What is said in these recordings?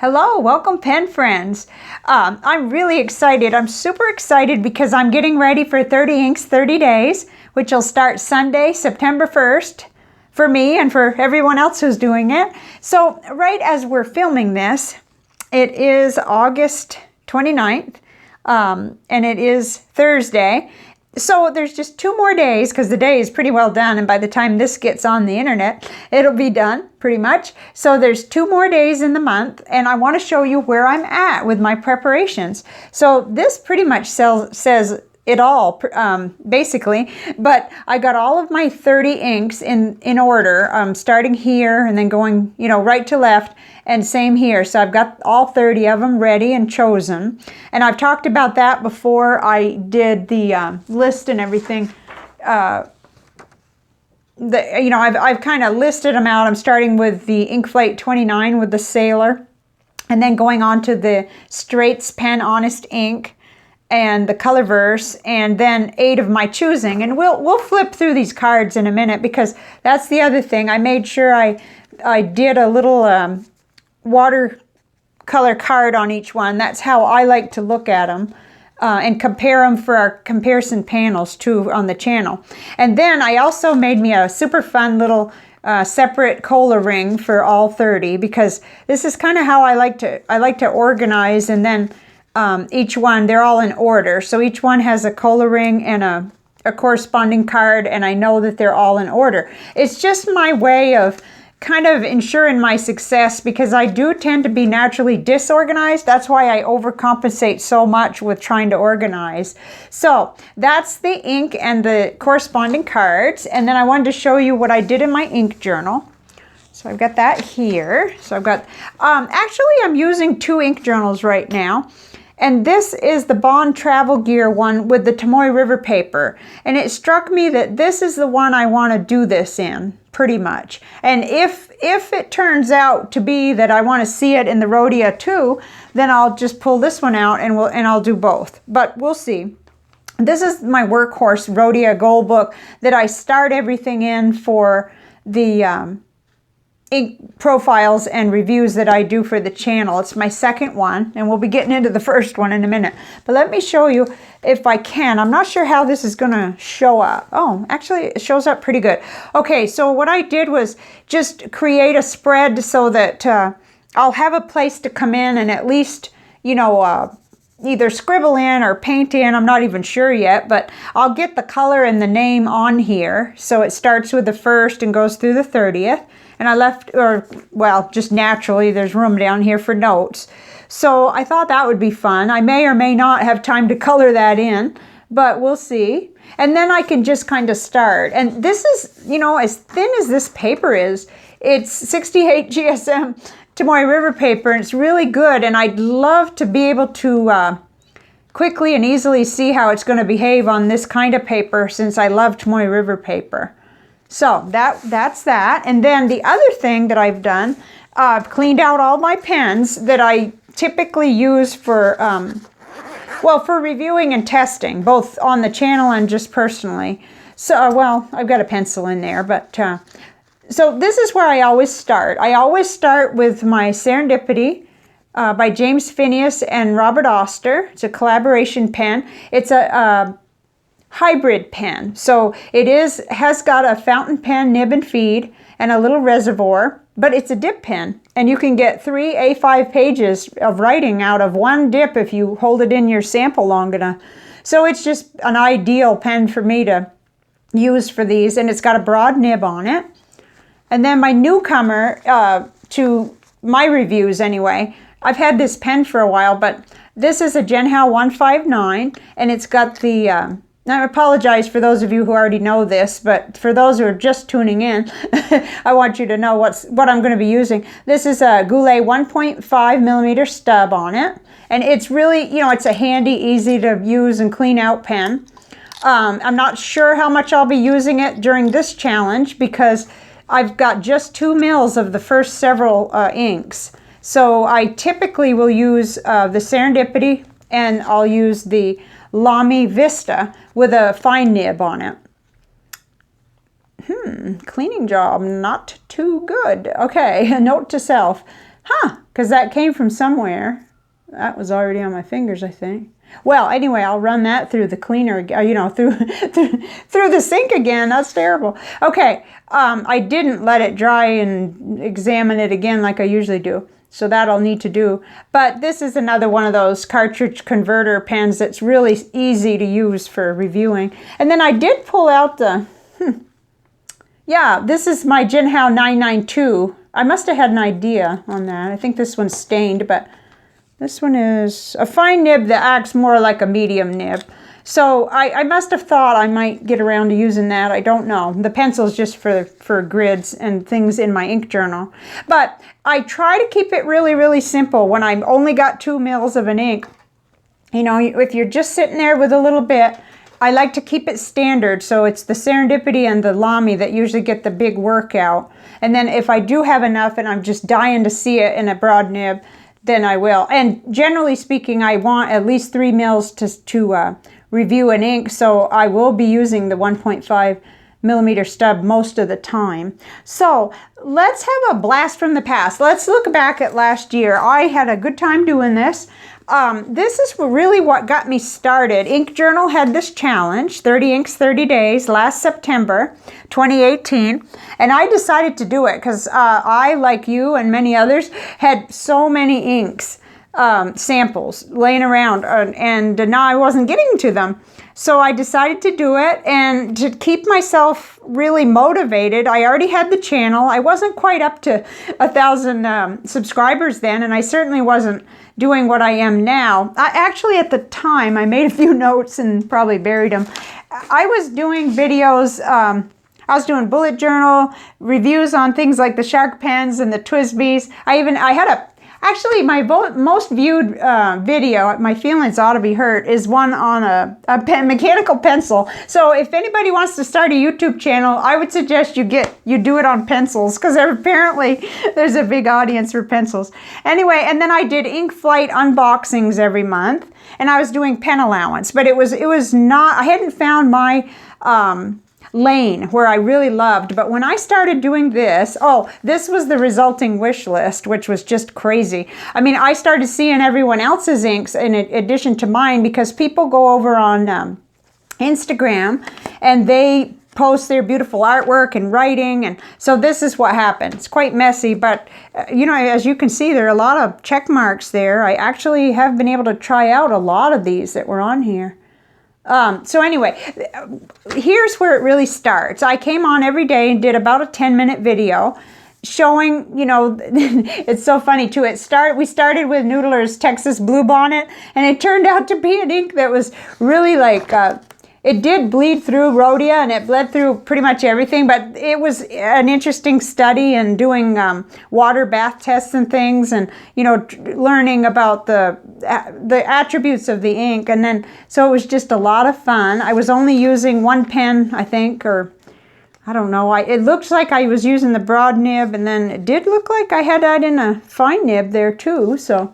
Hello, welcome pen friends. I'm really excited. I'm super excited because I'm getting ready for 30 Inks 30 Days, which will start Sunday, September 1st for me and for everyone else who's doing it. So right as we're filming this, it is August 29th and it is Thursday. So there's just 2 more days because the day is pretty well done, and by the time this gets on the internet, it'll be done pretty much. So there's 2 more days in the month, and I want to show you where I'm at with my preparations. So this pretty much says it all, basically, but I got all of my 30 inks in order, starting here and then going, right to left, and same here. So I've got all 30 of them ready and chosen, and I've talked about that before I did the list and everything. I've kind of listed them out. I'm starting with the Inkflate 29 with the Sailor, and then going on to the Straits Pen Honest Ink and the Colorverse, and then 8 of my choosing. And we'll flip through these cards in a minute, because that's the other thing. I made sure I did a little watercolor card on each one. That's how I like to look at them and compare them for our comparison panels too on the channel. And then I also made me a super fun little separate cola ring for all 30, because this is kind of how I like to organize. And then each one, they're all in order. So each one has a cola ring and a corresponding card, and I know that they're all in order. It's just my way of kind of ensuring my success, because I do tend to be naturally disorganized. That's why I overcompensate so much with trying to organize. So that's the ink and the corresponding cards. And then I wanted to show you what I did in my ink journal. So I've got that here. So I've got, actually I'm using 2 ink journals right now. And this is the Bond Travel Gear one with the Tomoe River paper. And it struck me that this is the one I want to do this in, pretty much. And if it turns out to be that I want to see it in the Rhodia too, then I'll just pull this one out and I'll do both. But we'll see. This is my workhorse Rhodia Gold book that I start everything in for the ink profiles and reviews that I do for the channel. It's my second one, and we'll be getting into the first one in a minute. But let me show you if I can. I'm not sure how this is going to show up. Oh, actually it shows up pretty good. Okay, so what I did was just create a spread so that I'll have a place to come in and at least, either scribble in or paint in. I'm not even sure yet, but I'll get the color and the name on here. So it starts with the 1st and goes through the 30th. And I left, just naturally, there's room down here for notes. So I thought that would be fun. I may or may not have time to color that in, but we'll see. And then I can just kind of start. And this is, as thin as this paper is, it's 68 GSM Tomoe River paper, and it's really good. And I'd love to be able to quickly and easily see how it's going to behave on this kind of paper, since I love Tomoe River paper. So that's that. And then the other thing that I've done, I've cleaned out all my pens that I typically use for, for reviewing and testing, both on the channel and just personally. So, I've got a pencil in there, but, so this is where I always start. I always start with my Serendipity by James Phineas and Robert Oster. It's a collaboration pen. It's a hybrid pen. So it has got a fountain pen nib and feed and a little reservoir, but it's a dip pen, and you can get 3 A5 pages of writing out of one dip if you hold it in your sample long enough. So it's just an ideal pen for me to use for these, and it's got a broad nib on it. And then my newcomer to my reviews anyway, I've had this pen for a while, but this is a Genhao 159, and it's got the I apologize for those of you who already know this, but for those who are just tuning in, I want you to know what I'm going to be using. This is a Goulet 1.5 millimeter stub on it, and it's really, it's a handy, easy to use and clean out pen. I'm not sure how much I'll be using it during this challenge, because I've got just 2 mils of the first several inks. So I typically will use the Serendipity, and I'll use the Lamy Vista with a fine nib on it. Cleaning job not too good. Okay, note to self. because that came from somewhere. That was already on my fingers, I think. Well, anyway, I'll run that through the cleaner, through the sink again. That's terrible. Okay, I didn't let it dry and examine it again like I usually do. So that I'll need to do. But this is another one of those cartridge converter pens that's really easy to use for reviewing. And then I did pull out the, yeah, this is my Jinhao 992. I must have had an idea on that. I think this one's stained, but this one is a fine nib that acts more like a medium nib. So I must have thought I might get around to using that. I don't know. The pencil's just for grids and things in my ink journal. But I try to keep it really, really simple when I've only got 2 mils of an ink. You know, if you're just sitting there with a little bit, I like to keep it standard. So it's the Serendipity and the Lamy that usually get the big workout. And then if I do have enough and I'm just dying to see it in a broad nib, then I will. And generally speaking, I want at least 3 mils to review an ink, so I will be using the 1.5 millimeter stub most of the time. So let's have a blast from the past. Let's look back at last year. I had a good time doing this. This is really what got me started. Ink Journal had this challenge, 30 inks, 30 days, last September 2018. And I decided to do it because I, like you and many others, had so many inks. Samples laying around and now I wasn't getting to them. So I decided to do it, and to keep myself really motivated, I already had the channel. I wasn't quite up to 1,000 subscribers then, and I certainly wasn't doing what I am now. Actually, at the time, I made a few notes and probably buried them. I was doing videos, I was doing bullet journal reviews on things like the Shark pens and the TWSBIs. I had actually, my most viewed video, My Feelings Ought to Be Hurt, is one on a mechanical pencil. So if anybody wants to start a YouTube channel, I would suggest you do it on pencils, because apparently there's a big audience for pencils. Anyway, and then I did Ink Flight unboxings every month, and I was doing pen allowance, but it was not, I hadn't found my lane where I really loved. But when I started doing this, this was the resulting wish list, which was just crazy. I mean, I started seeing everyone else's inks in addition to mine, because people go over on Instagram and they post their beautiful artwork and writing, and so this is what happened. It's quite messy, but you know, as you can see, there are a lot of check marks there. I actually have been able to try out a lot of these that were on here. So anyway, here's where it really starts. I came on every day and did about a 10-minute video showing, you know, it's so funny too. We started with Noodler's Texas Bluebonnet, and it turned out to be an ink that was really like, it did bleed through Rhodia, and it bled through pretty much everything, but it was an interesting study, and doing water bath tests and things, and, you know, learning about the attributes of the ink. And then, so it was just a lot of fun. I was only using one pen, I think, or I don't know. It looks like I was using the broad nib, and then it did look like I had that in a fine nib there too, so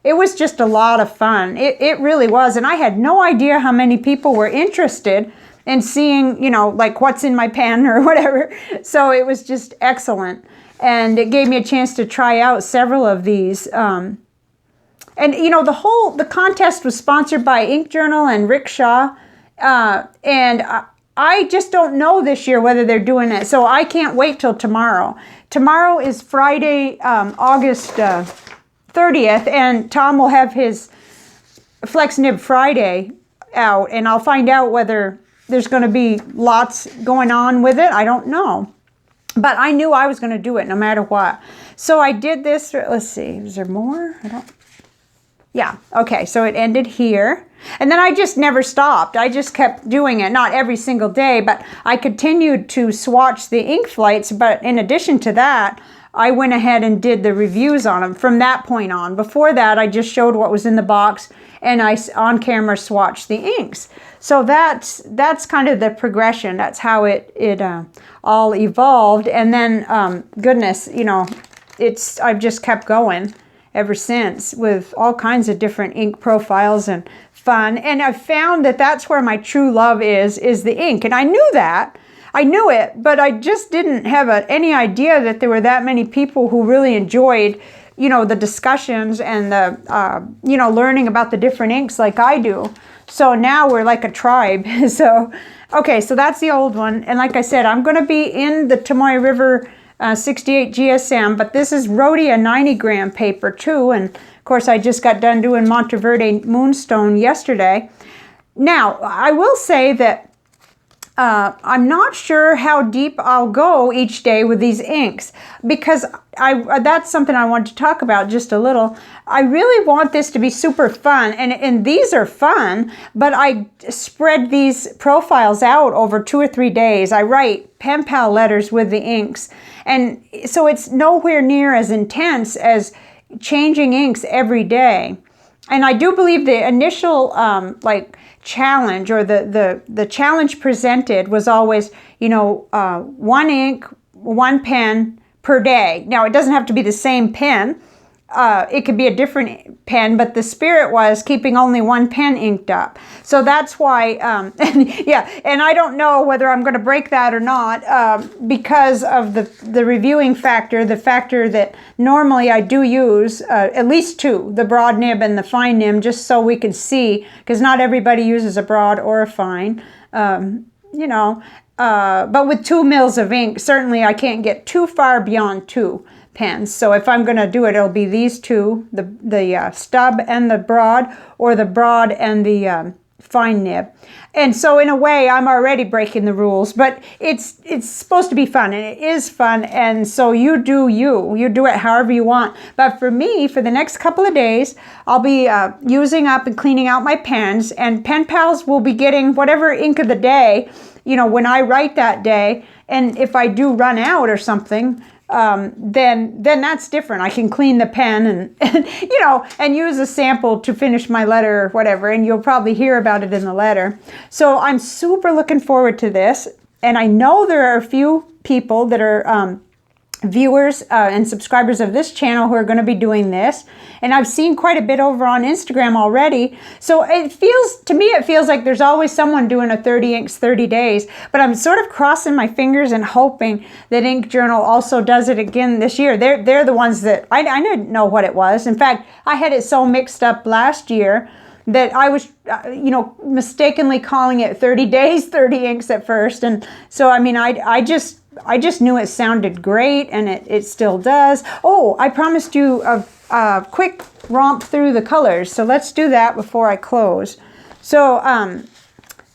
it was just a lot of fun. It really was. And I had no idea how many people were interested in seeing, you know, like what's in my pen or whatever. So it was just excellent. And it gave me a chance to try out several of these. And, you know, the contest was sponsored by Ink Journal and Rick Shaw. And I just don't know this year whether they're doing it. So I can't wait till tomorrow. Tomorrow is Friday, August 30th, and Tom will have his Flex Nib Friday out, and I'll find out whether there's going to be lots going on with it. I don't know, but I knew I was going to do it no matter what. So I did this. Let's see, is there more? Yeah, okay, so it ended here, and then I just never stopped. I just kept doing it, not every single day, but I continued to swatch the ink flights. But in addition to that, I went ahead and did the reviews on them from that point on. Before that, I just showed what was in the box, and I on camera swatched the inks. So that's kind of the progression. That's how it all evolved. And then goodness, you know, I've just kept going ever since with all kinds of different ink profiles and fun. And I've found that that's where my true love is the ink. And I knew that. I knew it, but I just didn't have any idea that there were that many people who really enjoyed you know, the discussions and the, you know, learning about the different inks like I do. So now we're like a tribe. So, okay, so that's the old one. And like I said, I'm going to be in the Tomoe River 68 GSM, but this is Rhodia 90 gram paper too. And of course, I just got done doing Monteverde Moonstone yesterday. Now, I will say that I'm not sure how deep I'll go each day with these inks, because that's something I want to talk about just a little. I really want this to be super fun, and these are fun, but I spread these profiles out over 2 or 3 days. I write pen pal letters with the inks, and so it's nowhere near as intense as changing inks every day. And I do believe the initial like challenge, or the challenge presented was always, you know, 1 ink, 1 pen per day. Now, it doesn't have to be the same pen. It could be a different pen, but the spirit was keeping only 1 pen inked up. So that's why, yeah, and I don't know whether I'm going to break that or not, because of the reviewing factor, the factor that normally I do use, at least 2, the broad nib and the fine nib, just so we can see, because not everybody uses a broad or a fine, you know, but with 2 mils of ink, certainly I can't get too far beyond 2 pens. So if I'm going to do it, it'll be these 2, the stub and the broad, or the broad and the fine nib. And so in a way, I'm already breaking the rules, but it's supposed to be fun, and it is fun. And so you do it however you want. But for me, for the next couple of days, I'll be using up and cleaning out my pens, and pen pals will be getting whatever ink of the day, you know, when I write that day. And if I do run out or something, then that's different. I can clean the pen and you know, and use a sample to finish my letter or whatever, and you'll probably hear about it in the letter. So I'm super looking forward to this, and I know there are a few people that are viewers and subscribers of this channel who are going to be doing this, and I've seen quite a bit over on Instagram already. So it feels like there's always someone doing a 30 inks 30 days, but I'm sort of crossing my fingers and hoping that Ink Journal also does it again this year. They're the ones that I didn't know what it was. In fact, I had it so mixed up last year that I was, you know, mistakenly calling it 30 days, 30 inks at first. And so, I mean, I just knew it sounded great, and it still does. Oh, I promised you a quick romp through the colors, so let's do that before I close. So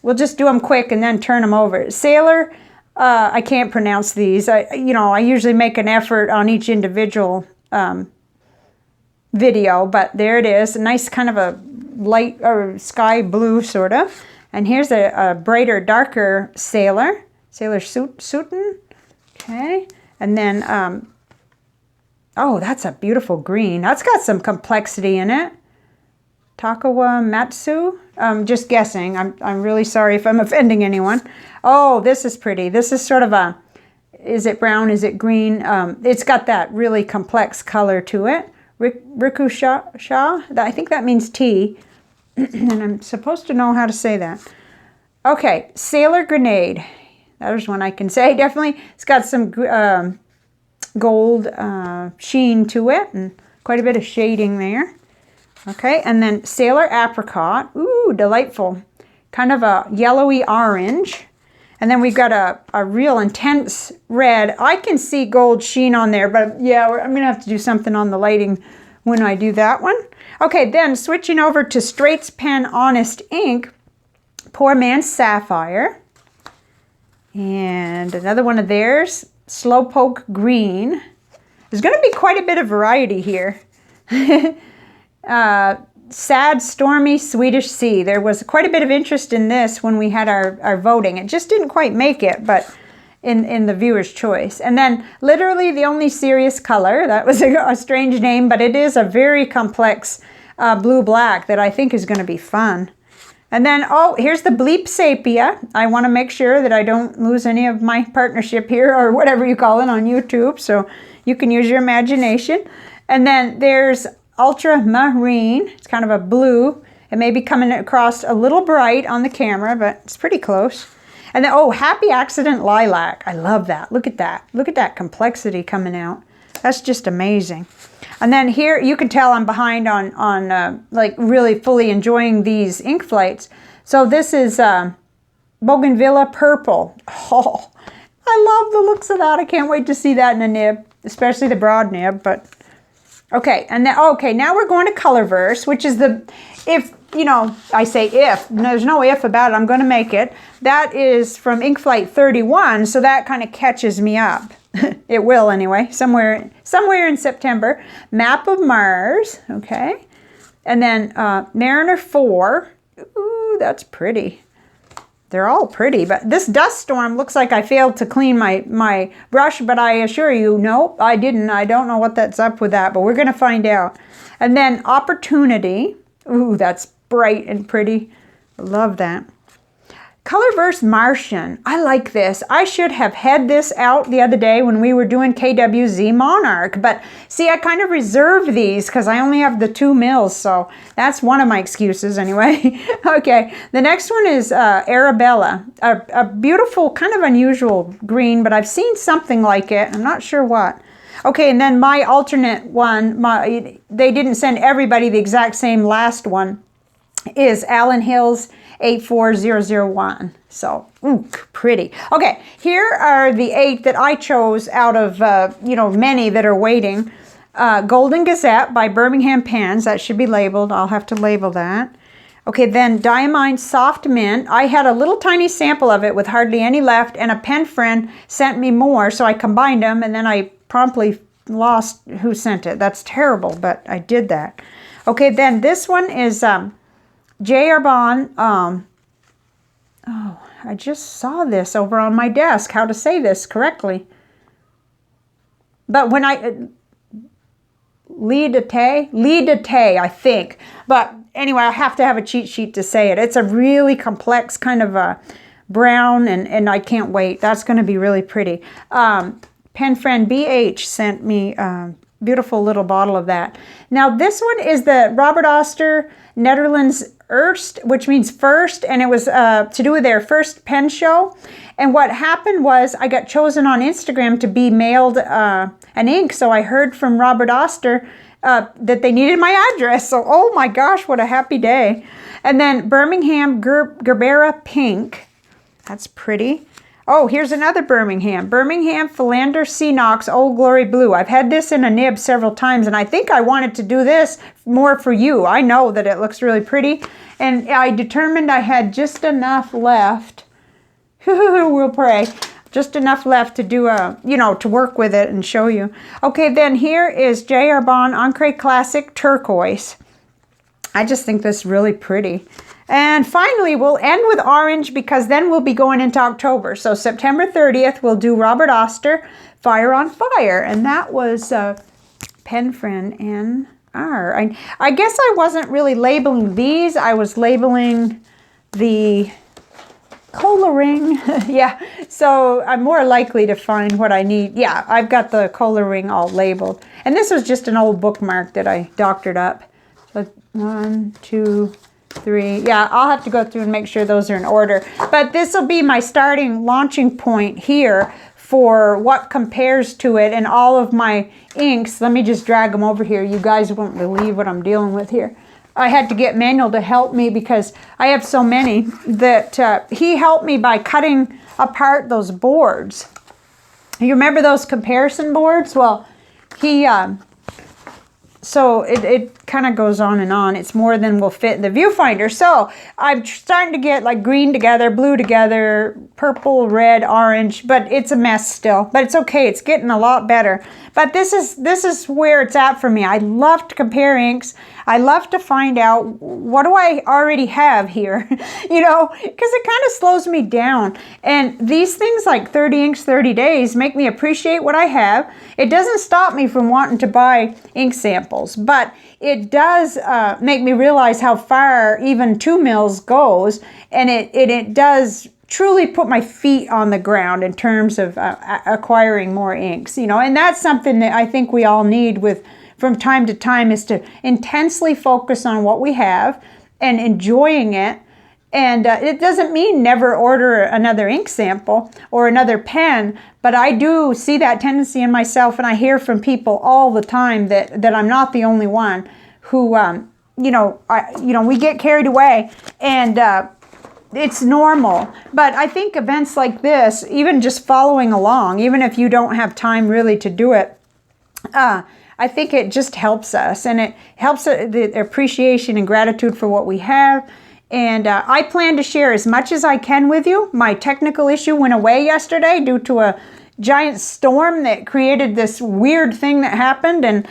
we'll just do them quick and then turn them over. Sailor, I can't pronounce these. I usually make an effort on each individual video, but there it is. A nice kind of a light or sky blue sort of. And here's a brighter, darker Sailor Suiton. Okay, and then, oh, that's a beautiful green. That's got some complexity in it. Takawa Matsu. Just guessing. I'm really sorry if I'm offending anyone. Oh, this is pretty. This is sort of a, is it brown? Is it green? It's got that really complex color to it. Rikusha. I think that means tea. And I'm supposed to know how to say that. Okay, Sailor Grenade. There's one I can say, definitely. It's got some gold sheen to it, and quite a bit of shading there. Okay, and then Sailor Apricot. Ooh, delightful. Kind of a yellowy orange. And then we've got a real intense red. I can see gold sheen on there, but yeah, I'm going to have to do something on the lighting when I do that one. Okay, then switching over to Straits Pen Honest Ink, Poor Man's Sapphire. And another one of theirs, Slowpoke Green. There's going to be quite a bit of variety here. Sad Stormy Swedish Sea. There was quite a bit of interest in this when we had our voting. It just didn't quite make it, but in the viewer's choice. And then Literally the Only Serious Color. That was a strange name, but it is a very complex blue-black that I think is going to be fun. And then, oh, here's the Bleep Sepia. I want to make sure that I don't lose any of my partnership here, or whatever you call it on YouTube, so you can use your imagination. And then there's Ultramarine. It's kind of a blue. It may be coming across a little bright on the camera, but it's pretty close. And then, oh, Happy Accident Lilac. I love that. Look at that. Look at that complexity coming out. That's just amazing. And then here, you can tell I'm behind on like really fully enjoying these ink flights. So this is Bougainvillea Purple. Oh, I love the looks of that. I can't wait to see that in a nib, especially the broad nib. But okay, and then okay, now we're going to Colorverse, which is the, if you know, I say if, there's no if about it, I'm going to make it. That is from Ink Flight 31, so that kind of catches me up. It will anyway, somewhere in September. Map of Mars, okay, and then Mariner 4. Ooh, that's pretty. They're all pretty, but this dust storm looks like I failed to clean my brush, but I assure you, no, I didn't. I don't know what that's up with that, but we're going to find out. And then Opportunity. Ooh, that's bright and pretty. I love that. Colorverse Martian. I like this. I should have had this out the other day when we were doing KWZ Monarch, but see, I kind of reserved these because I only have the 2 mils, so that's one of my excuses anyway. Okay, the next one is Arabella, a beautiful, kind of unusual green, but I've seen something like it. I'm not sure what. Okay, and then my alternate one, they didn't send everybody the exact same last one, is Allen Hills 84001. So, ooh, pretty. Okay, here are the 8 that I chose out of, you know, many that are waiting. Golden Gazette by Birmingham Pens. That should be labeled. I'll have to label that. Okay, then Diamine Soft Mint. I had a little tiny sample of it with hardly any left, and a pen friend sent me more, so I combined them, and then I promptly lost who sent it. That's terrible, but I did that. Okay, then this one is J. Arbonne. Oh, I just saw this over on my desk, how to say this correctly. But when I... Lee de Tay, I think. But anyway, I have to have a cheat sheet to say it. It's a really complex kind of a brown, and I can't wait. That's going to be really pretty. Pen Friend BH sent me a beautiful little bottle of that. Now, this one is the Robert Oster Netherlands Eerst, which means first, and it was to do with their first pen show. And what happened was I got chosen on Instagram to be mailed an ink, so I heard from Robert Oster that they needed my address. So, oh my gosh, what a happy day. And then Birmingham Gerbera Pink. That's pretty. Oh, here's another Birmingham. Birmingham Philander Ceanox Old Glory Blue. I've had this in a nib several times, and I think I wanted to do this more for you. I know that it looks really pretty, and I determined I had just enough left. We'll pray. Just enough left to do a, you know, to work with it and show you. Okay, then here is J. Arbonne Encre Classic Turquoise. I just think this is really pretty. And finally, we'll end with orange because then we'll be going into October. So September 30th, we'll do Robert Oster, Fire on Fire. And that was Pen Friend NR. I guess I wasn't really labeling these. I was labeling the coloring. Yeah, so I'm more likely to find what I need. Yeah, I've got the coloring all labeled. And this was just an old bookmark that I doctored up. So 1, 2, 3. Yeah, I'll have to go through and make sure those are in order. But this will be my starting launching point here for what compares to it and all of my inks. Let me just drag them over here. You guys won't believe what I'm dealing with here. I had to get Manuel to help me because I have so many that he helped me by cutting apart those boards. You remember those comparison boards? Well, he... So it kind of goes on and on. It's more than will fit in the viewfinder. So I'm starting to get like green together, blue together, purple, red, orange, but it's a mess still. But it's okay. It's getting a lot better. But this is where it's at for me. I love to compare inks. I love to find out what do I already have here, you know, because it kind of slows me down. And these things like 30 inks, 30 days make me appreciate what I have. It doesn't stop me from wanting to buy ink samples, but it does make me realize how far even 2 mils goes, and it does truly put my feet on the ground in terms of acquiring more inks, you know, and that's something that I think we all need from time to time, is to intensely focus on what we have and enjoying it And it doesn't mean never order another ink sample or another pen, but I do see that tendency in myself, and I hear from people all the time that I'm not the only one who, we get carried away, and it's normal. But I think events like this, even just following along, even if you don't have time really to do it, I think it just helps us, and it helps the appreciation and gratitude for what we have. And I plan to share as much as I can with you. My technical issue went away yesterday due to a giant storm that created this weird thing that happened. And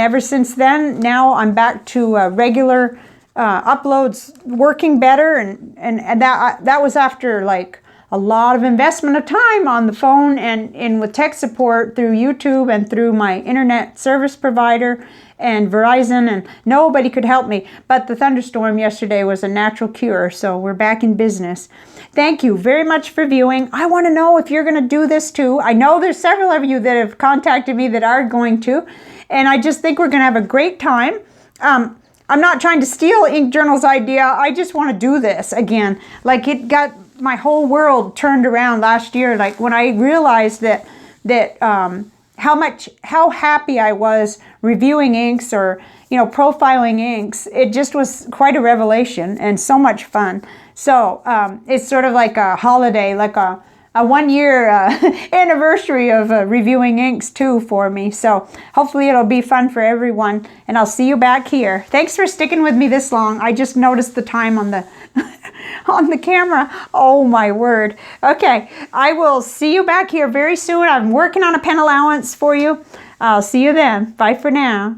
ever since then, now I'm back to regular uploads working better. And that was after like a lot of investment of time on the phone and with tech support through YouTube and through my internet service provider and Verizon, and nobody could help me. But the thunderstorm yesterday was a natural cure, so we're back in business. Thank you very much for viewing. I want to know if you're going to do this too. I know there's several of you that have contacted me that are going to, and I just think we're going to have a great time. I'm not trying to steal Ink Journal's idea. I just want to do this again. Like, it got my whole world turned around last year. Like, when I realized that how happy I was reviewing inks or, profiling inks. It just was quite a revelation and so much fun. So it's sort of like a holiday, like a 1-year anniversary of reviewing inks too for me. So hopefully it'll be fun for everyone, and I'll see you back here. Thanks for sticking with me this long. I just noticed the time on the on the camera. Oh my word. Okay, I will see you back here very soon. I'm working on a pen allowance for you. I'll see you then. Bye for now.